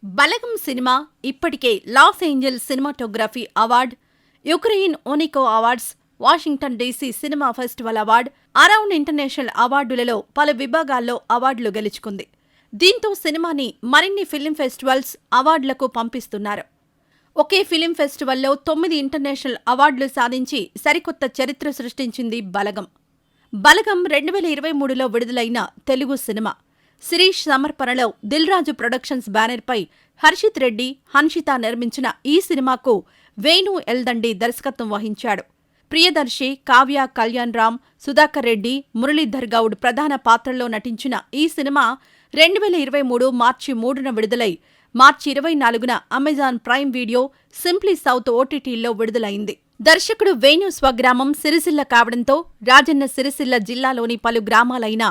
బలగం cinema ఇప్పటికే Los Angeles cinematography award, Ukraine ఓనికో awards, Washington DC cinema festival award, around international అవార్డులలో పలు విభాగాల్లో అవార్డులు గెలుచుకుంది. దీంతో సినిమాని మరిన్ని ఫిల్మ్ ఫెస్టివల్స్, అవార్డులకు పంపిస్తున్నారు. ఒకే ఫిల్మ్ ఫెస్టివల్లో 9 ఇంటర్నేషనల్ అవార్డులు సాధించి సరికొత్త చరిత్ర సృష్టించింది బలగం. బలగం 2023లో విడుదలైన తెలుగు సినిమా. శిరీష్ సమర్పణలో దిల్ రాజు ప్రొడక్షన్స్ బ్యానర్పై హర్షిత్ రెడ్డి, హన్షిత నిర్మించిన ఈ సినిమాకు వేణు ఎల్దండి దర్శకత్వం వహించాడు. ప్రియదర్శి, కావ్య కళ్యాణ్ రామ్, సుధాకర్ రెడ్డి, మురళీధర్ గౌడ్ ప్రధాన పాత్రల్లో నటించిన ఈ సినిమా 2023 మార్చి 3న విడుదలై మార్చి 24న Amazon Prime Video, Simply South ఓటీటీల్లో విడుదలైంది. దర్శకుడు వేణు స్వగ్రామం సిరిసిల్ల కావడంతో రాజన్న సిరిసిల్ల జిల్లాలోని పలు గ్రామాలైన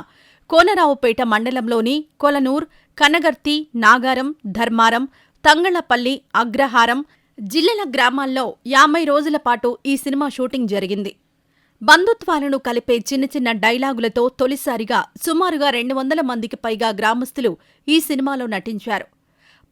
కోనరావుపేట మండలంలోని కొలనూర్, కనగర్తి, నాగారం, ధర్మారం, తంగళ్లపల్లి, అగ్రహారం జిల్లాల గ్రామాల్లో 50 రోజుల పాటు ఈ సినిమా షూటింగ్ జరిగింది. బంధుత్వాలను కలిపే చిన్న చిన్న డైలాగులతో తొలిసారిగా సుమారుగా 200 మందికి పైగా గ్రామస్తులు ఈ సినిమాలో నటించారు.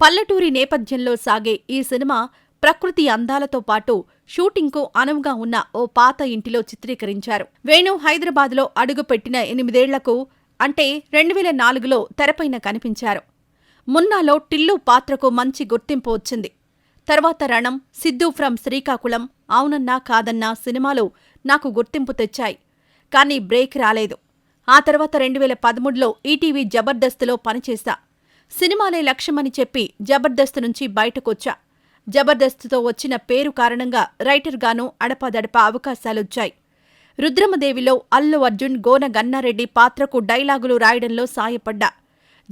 పల్లెటూరి నేపథ్యంలో సాగే ఈ సినిమా ప్రకృతి అందాలతో పాటు షూటింగ్కు అనువుగా ఉన్న ఓ పాత ఇంటిలో చిత్రీకరించారు. వేణు హైదరాబాద్లో అడుగుపెట్టిన 8 ఏళ్లకు అంటే 2004లో తెరపైన కనిపించారు. మున్నాలో టిల్లు పాత్రకు మంచి గుర్తింపు వచ్చింది. తర్వాత రణం, సిద్ధు ఫ్రం శ్రీకాకుళం, అవునన్నా కాదన్నా సినిమాలు నాకు గుర్తింపు తెచ్చాయి. కానీ బ్రేక్ రాలేదు. ఆ తర్వాత 2013లో ఈటీవీ జబర్దస్త్లో పనిచేశా. సినిమాలే లక్ష్యమని చెప్పి జబర్దస్త్ నుంచి బయటకొచ్చా. జబర్దస్త్తో వచ్చిన పేరు కారణంగా రైటర్గానూ అడపాదడపా అవకాశాలొచ్చాయి. రుద్రమదేవిలో అల్లు అర్జున్, గోన గన్నారెడ్డి పాత్రకు డైలాగులు రాయడంలో సాయపడ్డా.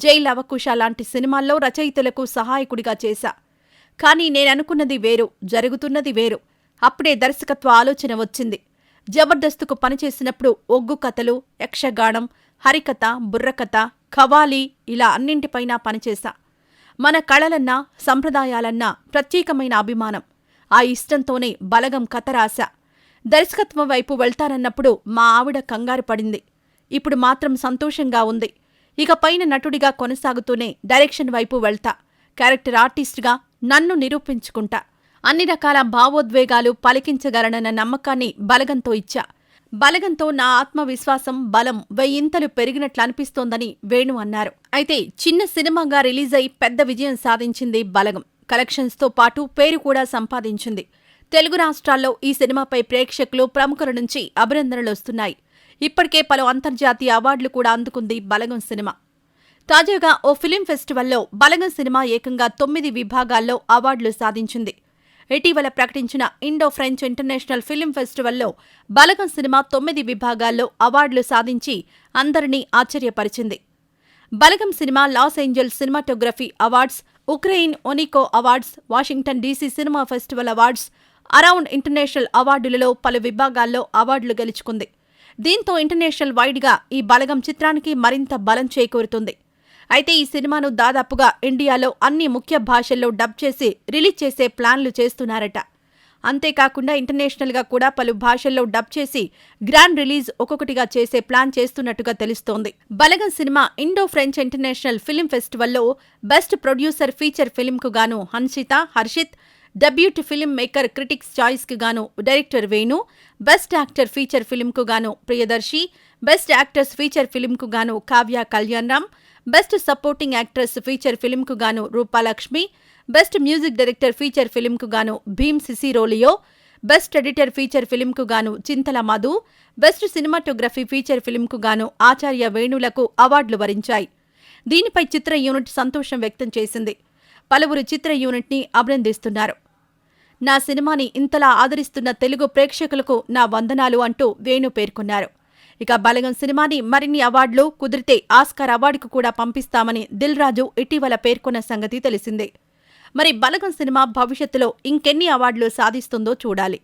జైల్ అవకుశ లాంటి సినిమాల్లో రచయితలకు సహాయకుడిగా చేశా. కానీ నేననుకున్నది వేరు, జరుగుతున్నది వేరు. అప్పుడే దర్శకత్వ ఆలోచన వచ్చింది. జబర్దస్తుకు పనిచేసినప్పుడు ఒగ్గు కథలు, యక్షగానం, హరికథ, బుర్రకథ, ఖవాలీ ఇలా అన్నింటిపైనా పనిచేశా. మన కళలన్నా, సంప్రదాయాలన్నా ప్రత్యేకమైన అభిమానం. ఆ ఇష్టంతోనే బలగం కథ రాశా. దర్శకత్వం వైపు వెళ్తానన్నప్పుడు మా ఆవిడ కంగారు పడింది. ఇప్పుడు మాత్రం సంతోషంగా ఉంది. ఇక పైన నటుడిగా కొనసాగుతూనే డైరెక్షన్ వైపు వెళ్తా. క్యారెక్టర్ ఆర్టిస్టుగా నన్ను నిరూపించుకుంటా. అన్ని రకాల భావోద్వేగాలు పలికించగలనన్న నమ్మకాన్ని బలగంతో ఇచ్చా. బలగంతో నా ఆత్మవిశ్వాసం, బలం 1000 పెరిగినట్లనిపిస్తోందని వేణు అన్నారు. అయితే చిన్న సినిమాగా రిలీజై పెద్ద విజయం సాధించింది బలగం. కలెక్షన్స్తో పాటు పేరు కూడా సంపాదించింది. తెలుగు రాష్ట్రాల్లో ఈ సినిమాపై ప్రేక్షకులు, ప్రముఖుల నుంచి అభినందనలొస్తున్నాయి. ఇప్పటికే పలు అంతర్జాతీయ అవార్డులు కూడా అందుకుంది బలగం సినిమా. తాజాగా ఓ ఫిలిం ఫెస్టివల్లో బలగం సినిమా ఏకంగా 9 విభాగాల్లో అవార్డులు సాధించింది. ఇటీవల ప్రకటించిన ఇండో ఫ్రెంచ్ ఇంటర్నేషనల్ ఫిలిం ఫెస్టివల్లో బలగం సినిమా 9 విభాగాల్లో అవార్డులు సాధించి అందరినీ ఆశ్చర్యపరిచింది. Balagam cinema Los Angeles cinematography awards, Ukraine ఓనికో awards, Washington DC cinema festival awards, around international అవార్డులలో పలు విభాగాల్లో అవార్డులు గెలుచుకుంది. దీంతో ఇంటర్నేషనల్ వైడ్గా ఈ బలగం చిత్రానికి మరింత బలం చేకూరుతుంది. అయితే ఈ సినిమాను దాదాపుగా ఇండియాలో అన్ని ముఖ్య భాషల్లో డబ్ చేసి రిలీజ్ చేసే ప్లాన్లు చేస్తున్నారట. అంతేకాకుండా ఇంటర్నేషనల్గా కూడా పలు భాషల్లో డబ్ చేసి గ్రాండ్ రిలీజ్ ఒక్కొక్కటిగా చేసే ప్లాన్ చేస్తున్నట్టుగా తెలుస్తోంది. Balagam cinema Indo French international film ఫెస్టివల్లో బెస్ట్ ప్రొడ్యూసర్ ఫీచర్ ఫిల్మ్కు గాను Hanshitha, Harshith, debut film maker critics చాయిస్కి గాను director Venu, best actor feature ఫిల్మ్కు గాను ప్రియదర్శి, బెస్ట్ యాక్టర్స్ ఫీచర్ ఫిల్మ్కు గాను Kavya Kalyan Ram, best supporting actress feature ఫిల్మ్కు గాను Rupalakshmi, best music director feature ఫిల్మ్కు గాను Bheem Ceciroleo, best editor feature ఫిల్మ్కు గాను Chintala Madhu, best cinematography feature ఫిల్మ్కు గాను ఆచార్య వేణులకు అవార్డులు వరించాయి. దీనిపై చిత్ర యూనిట్ సంతోషం వ్యక్తం చేసింది. పలువురు చిత్ర యూనిట్ని అభినందిస్తున్నారు. నా సినిమాని ఇంతలా ఆదరిస్తున్న తెలుగు ప్రేక్షకులకు నా వందనాలు అంటూ వేణు పేర్కొన్నారు. ఇక బలగం సినిమాని మరిన్ని అవార్డులు, కుదిరితే ఆస్కార్ అవార్డుకు కూడా పంపిస్తామని దిల్ రాజు ఇటీవల పేర్కొన్న సంగతి తెలిసిందే. మరి బలగం సినిమా భవిష్యత్తులో ఇంకెన్ని అవార్డులు సాధిస్తుందో చూడాలి.